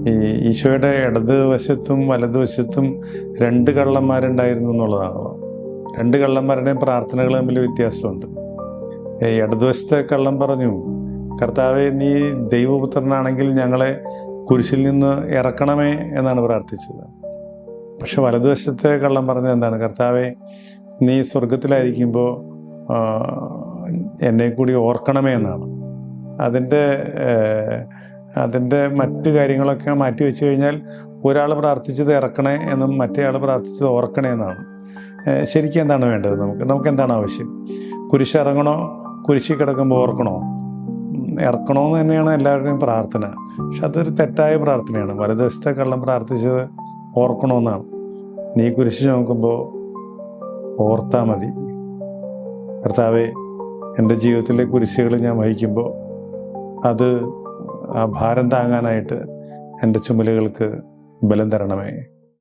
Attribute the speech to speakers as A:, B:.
A: ഈ ഈശോയുടെ ഇടതുവശത്തും വലതുവശത്തും രണ്ട് കള്ളന്മാരുണ്ടായിരുന്നു എന്നുള്ളതാണല്ലോ. രണ്ട് കള്ളന്മാരുടെയും പ്രാർത്ഥനകൾ തമ്മിൽ വ്യത്യാസമുണ്ട്. ഇടതുവശത്തെ കള്ളൻ പറഞ്ഞു, കർത്താവെ, നീ ദൈവപുത്രനാണെങ്കിൽ ഞങ്ങളെ കുരിശിൽ നിന്ന് ഇറക്കണമേ എന്നാണ് പ്രാർത്ഥിച്ചത്. പക്ഷെ വലതുവശത്തെ കള്ളൻ പറഞ്ഞത് എന്താണ്? കർത്താവെ, നീ സ്വർഗത്തിലായിരിക്കുമ്പോൾ എന്നെ കൂടി ഓർക്കണമേ എന്നാണ്. അതിൻ്റെ മറ്റു കാര്യങ്ങളൊക്കെ മാറ്റി വെച്ച് കഴിഞ്ഞാൽ ഒരാൾ പ്രാർത്ഥിച്ചത് ഇറക്കണേ എന്നും മറ്റേ ആൾ പ്രാർത്ഥിച്ചത് ഓർക്കണേ എന്നാണ്. ശരിക്കും എന്താണ് വേണ്ടത്? നമുക്ക് എന്താണ് ആവശ്യം? കുരിശ് ഇറങ്ങണോ? കുരിശിൽ കിടക്കുമ്പോൾ ഓർക്കണോ? ഇറക്കണമെന്ന് തന്നെയാണ് എല്ലാവരുടെയും പ്രാർത്ഥന. പക്ഷെ അതൊരു തെറ്റായ പ്രാർത്ഥനയാണ്. വലതുവശത്തെ കള്ളം പ്രാർത്ഥിച്ചത് ഓർക്കണമെന്നാണ്. നീ കുരിശ് ചുമക്കുമ്പോൾ ഓർത്താൽ മതി, കർത്താവെ, എൻ്റെ ജീവിതത്തിലെ കുരിശുകൾ ഞാൻ വഹിക്കുമ്പോൾ അത് ആ ഭാരം താങ്ങാനായിട്ട് എൻ്റെ ചുമലുകൾക്ക് ബലം തരണമേ.